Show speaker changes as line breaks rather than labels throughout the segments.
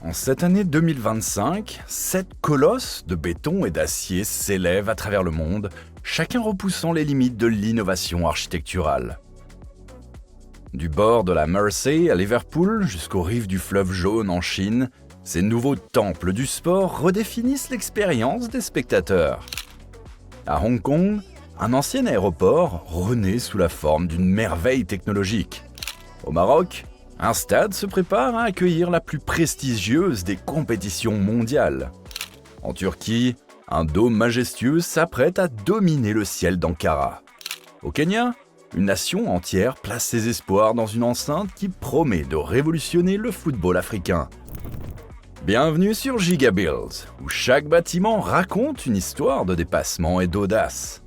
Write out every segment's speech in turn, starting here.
En cette année 2025, 7 colosses de béton et d'acier s'élèvent à travers le monde, chacun repoussant les limites de l'innovation architecturale. Du bord de la Mersey à Liverpool jusqu'aux rives du fleuve Jaune en Chine, ces nouveaux temples du sport redéfinissent l'expérience des spectateurs. À Hong Kong, un ancien aéroport renaît sous la forme d'une merveille technologique. Au Maroc, un stade se prépare à accueillir la plus prestigieuse des compétitions mondiales. En Turquie, un dôme majestueux s'apprête à dominer le ciel d'Ankara. Au Kenya, une nation entière place ses espoirs dans une enceinte qui promet de révolutionner le football africain. Bienvenue sur GigaBuild, où chaque bâtiment raconte une histoire de dépassement et d'audace.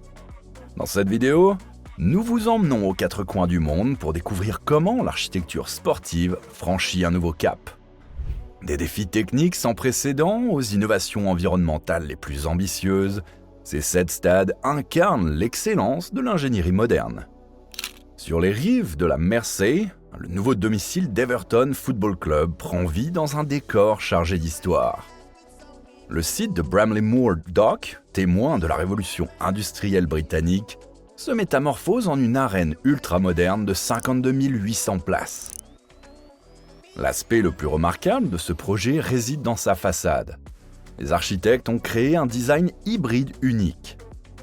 Dans cette vidéo, nous vous emmenons aux quatre coins du monde pour découvrir comment l'architecture sportive franchit un nouveau cap. Des défis techniques sans précédent aux innovations environnementales les plus ambitieuses, ces 7 stades incarnent l'excellence de l'ingénierie moderne. Sur les rives de la Mersey, le nouveau domicile d'Everton Football Club prend vie dans un décor chargé d'histoire. Le site de Bramley Moor Dock, témoin de la révolution industrielle britannique, se métamorphose en une arène ultramoderne de 52 800 places. L'aspect le plus remarquable de ce projet réside dans sa façade. Les architectes ont créé un design hybride unique.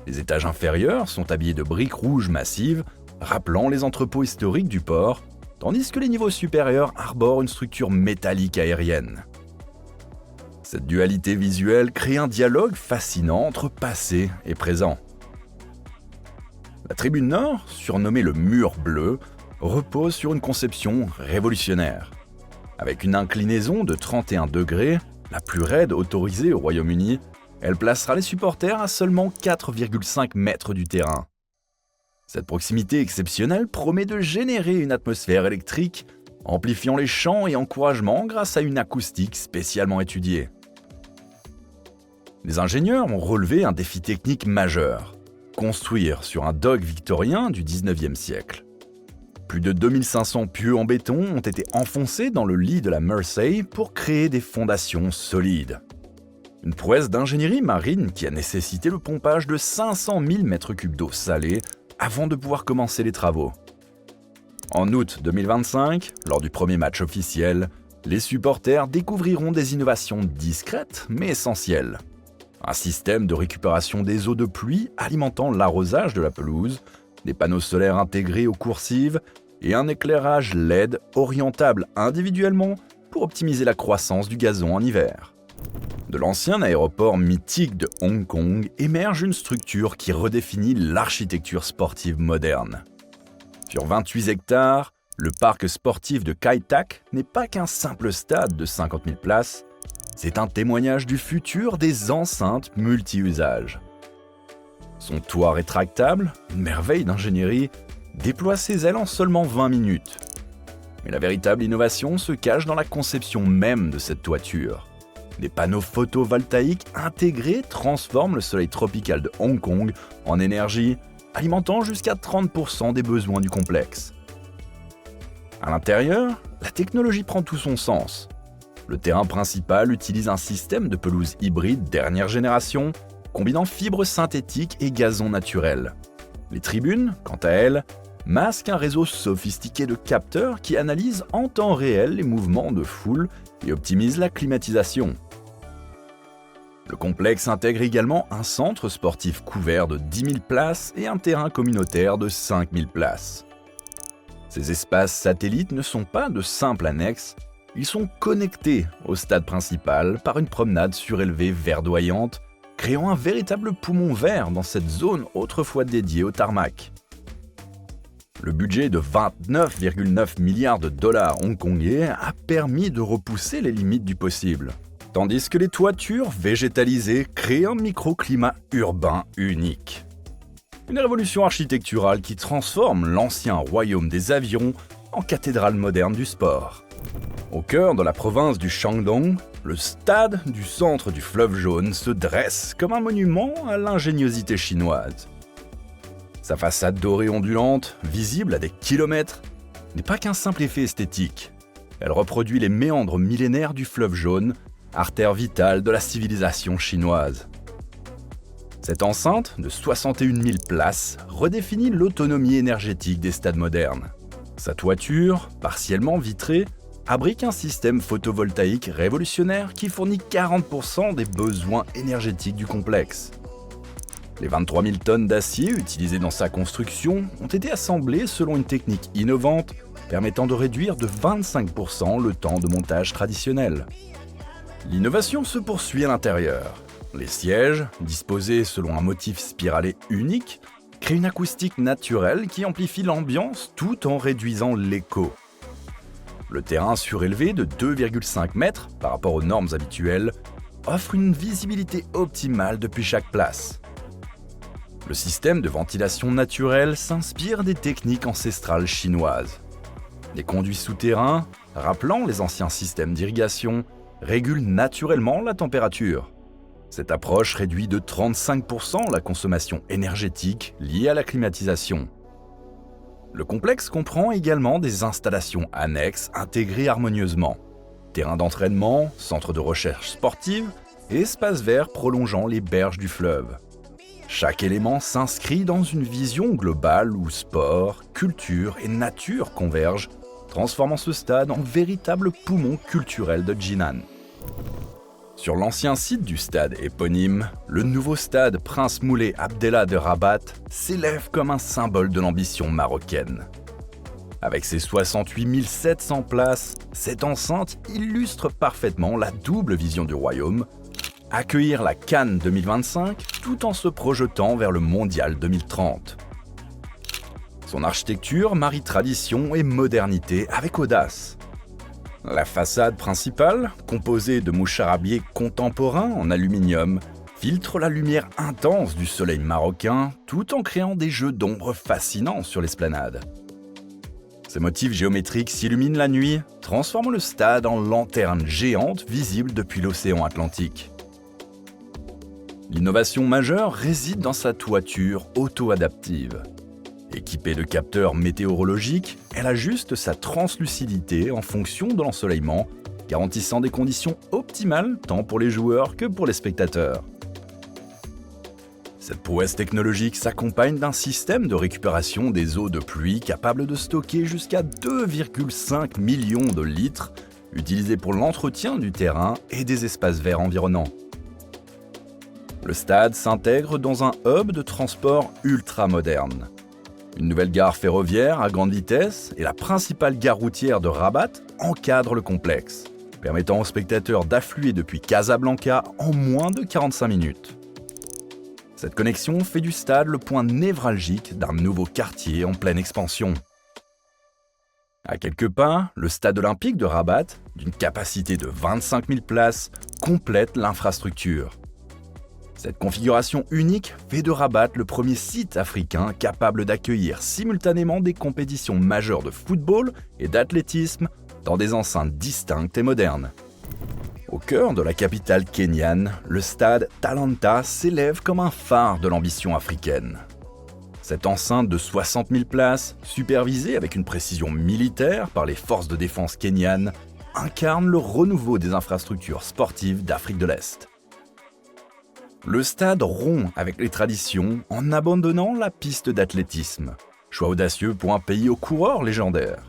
Les étages inférieurs sont habillés de briques rouges massives, rappelant les entrepôts historiques du port, tandis que les niveaux supérieurs arborent une structure métallique aérienne. Cette dualité visuelle crée un dialogue fascinant entre passé et présent. La tribune nord, surnommée le mur bleu, repose sur une conception révolutionnaire. Avec une inclinaison de 31 degrés, la plus raide autorisée au Royaume-Uni, elle placera les supporters à seulement 4,5 mètres du terrain. Cette proximité exceptionnelle promet de générer une atmosphère électrique, amplifiant les chants et encouragements grâce à une acoustique spécialement étudiée. Les ingénieurs ont relevé un défi technique majeur. Construire sur un dock victorien du 19e siècle. Plus de 2500 pieux en béton ont été enfoncés dans le lit de la Mersey pour créer des fondations solides. Une prouesse d'ingénierie marine qui a nécessité le pompage de 500 000 m3 d'eau salée avant de pouvoir commencer les travaux. En août 2025, lors du premier match officiel, les supporters découvriront des innovations discrètes mais essentielles. Un système de récupération des eaux de pluie alimentant l'arrosage de la pelouse, des panneaux solaires intégrés aux coursives et un éclairage LED orientable individuellement pour optimiser la croissance du gazon en hiver. De l'ancien aéroport mythique de Hong Kong émerge une structure qui redéfinit l'architecture sportive moderne. Sur 28 hectares, le parc sportif de Kai Tak n'est pas qu'un simple stade de 50 000 places, c'est un témoignage du futur des enceintes multi-usages. Son toit rétractable, une merveille d'ingénierie, déploie ses ailes en seulement 20 minutes. Mais la véritable innovation se cache dans la conception même de cette toiture. Des panneaux photovoltaïques intégrés transforment le soleil tropical de Hong Kong en énergie, alimentant jusqu'à 30% des besoins du complexe. À l'intérieur, la technologie prend tout son sens. Le terrain principal utilise un système de pelouse hybride dernière génération, combinant fibres synthétiques et gazon naturel. Les tribunes, quant à elles, masquent un réseau sophistiqué de capteurs qui analysent en temps réel les mouvements de foule et optimisent la climatisation. Le complexe intègre également un centre sportif couvert de 10 000 places et un terrain communautaire de 5 000 places. Ces espaces satellites ne sont pas de simples annexes, ils sont connectés au stade principal par une promenade surélevée verdoyante, créant un véritable poumon vert dans cette zone autrefois dédiée au tarmac. Le budget de 29,9 milliards de dollars hongkongais a permis de repousser les limites du possible, tandis que les toitures végétalisées créent un microclimat urbain unique. Une révolution architecturale qui transforme l'ancien royaume des avions en cathédrale moderne du sport. Au cœur de la province du Shandong, le stade du centre du fleuve Jaune se dresse comme un monument à l'ingéniosité chinoise. Sa façade dorée ondulante, visible à des kilomètres, n'est pas qu'un simple effet esthétique. Elle reproduit les méandres millénaires du fleuve jaune, artère vitale de la civilisation chinoise. Cette enceinte, de 61 000 places, redéfinit l'autonomie énergétique des stades modernes. Sa toiture, partiellement vitrée, abrite un système photovoltaïque révolutionnaire qui fournit 40% des besoins énergétiques du complexe. Les 23 000 tonnes d'acier utilisées dans sa construction ont été assemblées selon une technique innovante permettant de réduire de 25% le temps de montage traditionnel. L'innovation se poursuit à l'intérieur. Les sièges, disposés selon un motif spiralé unique, créent une acoustique naturelle qui amplifie l'ambiance tout en réduisant l'écho. Le terrain surélevé de 2,5 mètres par rapport aux normes habituelles offre une visibilité optimale depuis chaque place. Le système de ventilation naturelle s'inspire des techniques ancestrales chinoises. Les conduits souterrains, rappelant les anciens systèmes d'irrigation, régulent naturellement la température. Cette approche réduit de 35% la consommation énergétique liée à la climatisation. Le complexe comprend également des installations annexes intégrées harmonieusement. Terrain d'entraînement, centre de recherche sportive et espaces verts prolongeant les berges du fleuve. Chaque élément s'inscrit dans une vision globale où sport, culture et nature convergent, transformant ce stade en véritable poumon culturel de Jinan. Sur l'ancien site du stade éponyme, le nouveau stade Prince Moulay Abdellah de Rabat s'élève comme un symbole de l'ambition marocaine. Avec ses 68 700 places, cette enceinte illustre parfaitement la double vision du royaume: accueillir la CAN 2025 tout en se projetant vers le Mondial 2030. Son architecture marie tradition et modernité avec audace. La façade principale, composée de moucharabiés contemporains en aluminium, filtre la lumière intense du soleil marocain tout en créant des jeux d'ombre fascinants sur l'esplanade. Ces motifs géométriques s'illuminent la nuit, transformant le stade en lanterne géante visible depuis l'océan Atlantique. L'innovation majeure réside dans sa toiture auto-adaptive. Équipée de capteurs météorologiques, elle ajuste sa translucidité en fonction de l'ensoleillement, garantissant des conditions optimales tant pour les joueurs que pour les spectateurs. Cette prouesse technologique s'accompagne d'un système de récupération des eaux de pluie capable de stocker jusqu'à 2,5 millions de litres, utilisés pour l'entretien du terrain et des espaces verts environnants. Le stade s'intègre dans un hub de transport ultra moderne. Une nouvelle gare ferroviaire à grande vitesse et la principale gare routière de Rabat encadrent le complexe, permettant aux spectateurs d'affluer depuis Casablanca en moins de 45 minutes. Cette connexion fait du stade le point névralgique d'un nouveau quartier en pleine expansion. À quelques pas, le stade olympique de Rabat, d'une capacité de 25 000 places, complète l'infrastructure. Cette configuration unique fait de Rabat le premier site africain capable d'accueillir simultanément des compétitions majeures de football et d'athlétisme dans des enceintes distinctes et modernes. Au cœur de la capitale kenyane, le stade Talanta s'élève comme un phare de l'ambition africaine. Cette enceinte de 60 000 places, supervisée avec une précision militaire par les forces de défense kenyanes, incarne le renouveau des infrastructures sportives d'Afrique de l'Est. Le stade rompt avec les traditions en abandonnant la piste d'athlétisme, choix audacieux pour un pays aux coureurs légendaires.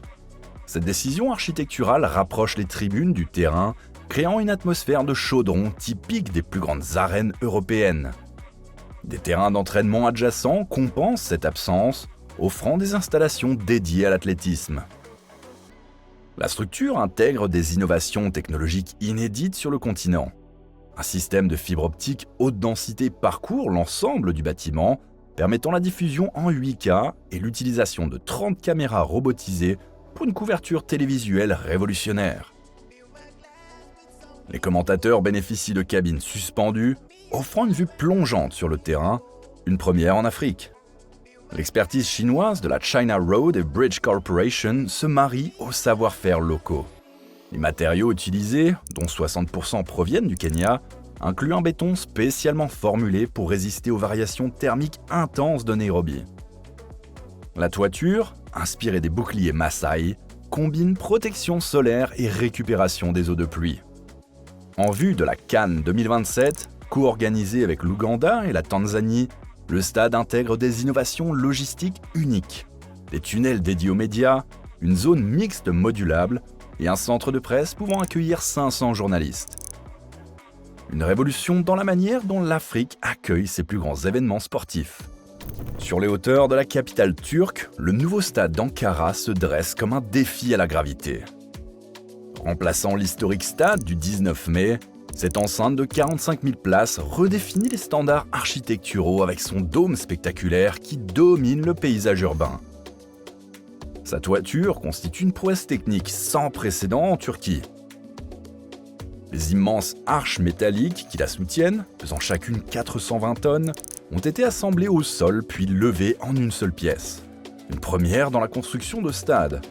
Cette décision architecturale rapproche les tribunes du terrain, créant une atmosphère de chaudron typique des plus grandes arènes européennes. Des terrains d'entraînement adjacents compensent cette absence, offrant des installations dédiées à l'athlétisme. La structure intègre des innovations technologiques inédites sur le continent. Un système de fibre optique haute densité parcourt l'ensemble du bâtiment, permettant la diffusion en 8K et l'utilisation de 30 caméras robotisées pour une couverture télévisuelle révolutionnaire. Les commentateurs bénéficient de cabines suspendues, offrant une vue plongeante sur le terrain, une première en Afrique. L'expertise chinoise de la China Road et Bridge Corporation se marie aux savoir-faire locaux. Les matériaux utilisés, dont 60% proviennent du Kenya, incluent un béton spécialement formulé pour résister aux variations thermiques intenses de Nairobi. La toiture, inspirée des boucliers Maasai, combine protection solaire et récupération des eaux de pluie. En vue de la CAN 2027, co-organisée avec l'Ouganda et la Tanzanie, le stade intègre des innovations logistiques uniques, des tunnels dédiés aux médias, une zone mixte modulable et un centre de presse pouvant accueillir 500 journalistes. Une révolution dans la manière dont l'Afrique accueille ses plus grands événements sportifs. Sur les hauteurs de la capitale turque, le nouveau stade d'Ankara se dresse comme un défi à la gravité. Remplaçant l'historique stade du 19 mai, cette enceinte de 45 000 places redéfinit les standards architecturaux avec son dôme spectaculaire qui domine le paysage urbain. Sa toiture constitue une prouesse technique sans précédent en Turquie. Les immenses arches métalliques qui la soutiennent, pesant chacune 420 tonnes, ont été assemblées au sol puis levées en une seule pièce. Une première dans la construction de stades.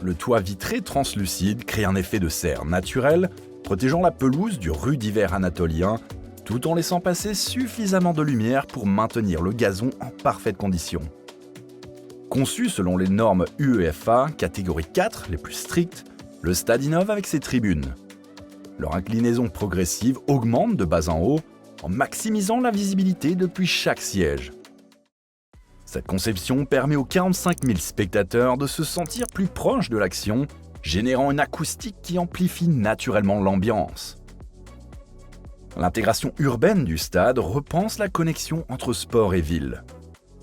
Le toit vitré translucide crée un effet de serre naturel, protégeant la pelouse du rude hiver anatolien, tout en laissant passer suffisamment de lumière pour maintenir le gazon en parfaite condition. Conçu selon les normes UEFA, catégorie 4, les plus strictes, le stade innove avec ses tribunes. Leur inclinaison progressive augmente de bas en haut, en maximisant la visibilité depuis chaque siège. Cette conception permet aux 45 000 spectateurs de se sentir plus proches de l'action, générant une acoustique qui amplifie naturellement l'ambiance. L'intégration urbaine du stade repense la connexion entre sport et ville.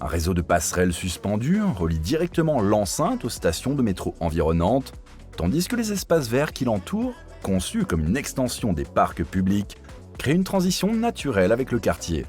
Un réseau de passerelles suspendues relie directement l'enceinte aux stations de métro environnantes, tandis que les espaces verts qui l'entourent, conçus comme une extension des parcs publics, créent une transition naturelle avec le quartier.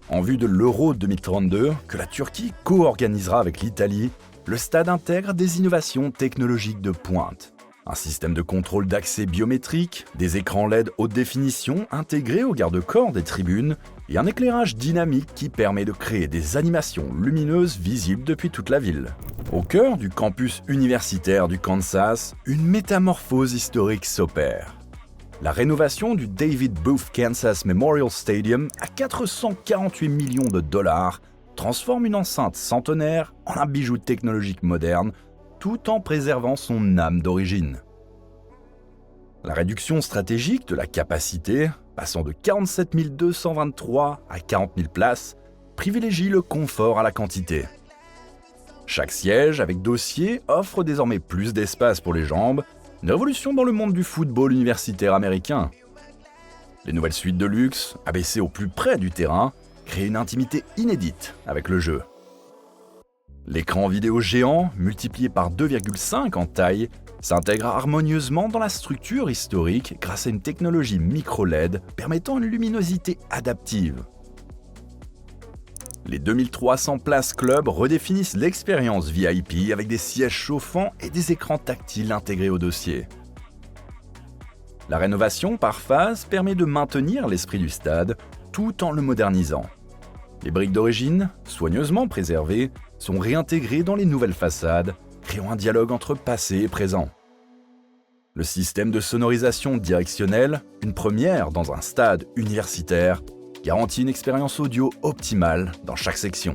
En vue de l'Euro 2032, que la Turquie co-organisera avec l'Italie, le stade intègre des innovations technologiques de pointe. Un système de contrôle d'accès biométrique, des écrans LED haute définition intégrés au garde-corps des tribunes et un éclairage dynamique qui permet de créer des animations lumineuses visibles depuis toute la ville. Au cœur du campus universitaire du Kansas, une métamorphose historique s'opère. La rénovation du David Booth Kansas Memorial Stadium à 448 millions de dollars transforme une enceinte centenaire en un bijou technologique moderne, tout en préservant son âme d'origine. La réduction stratégique de la capacité, passant de 47 223 à 40 000 places, privilégie le confort à la quantité. Chaque siège avec dossier offre désormais plus d'espace pour les jambes, une révolution dans le monde du football universitaire américain. Les nouvelles suites de luxe, abaissées au plus près du terrain, créent une intimité inédite avec le jeu. L'écran vidéo géant, multiplié par 2,5 en taille, s'intègre harmonieusement dans la structure historique grâce à une technologie micro-LED permettant une luminosité adaptive. Les 2300 places club redéfinissent l'expérience VIP avec des sièges chauffants et des écrans tactiles intégrés au dossier. La rénovation par phase permet de maintenir l'esprit du stade tout en le modernisant. Les briques d'origine, soigneusement préservées, sont réintégrées dans les nouvelles façades, créant un dialogue entre passé et présent. Le système de sonorisation directionnelle, une première dans un stade universitaire, garantit une expérience audio optimale dans chaque section.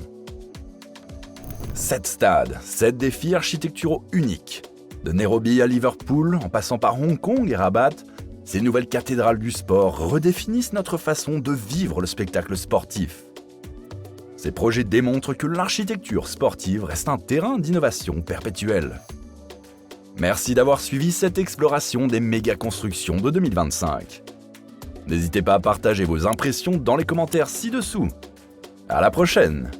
7 stades, 7 défis architecturaux uniques. De Nairobi à Liverpool, en passant par Hong Kong et Rabat, ces nouvelles cathédrales du sport redéfinissent notre façon de vivre le spectacle sportif. Ces projets démontrent que l'architecture sportive reste un terrain d'innovation perpétuelle. Merci d'avoir suivi cette exploration des méga-constructions de 2025. N'hésitez pas à partager vos impressions dans les commentaires ci-dessous. À la prochaine!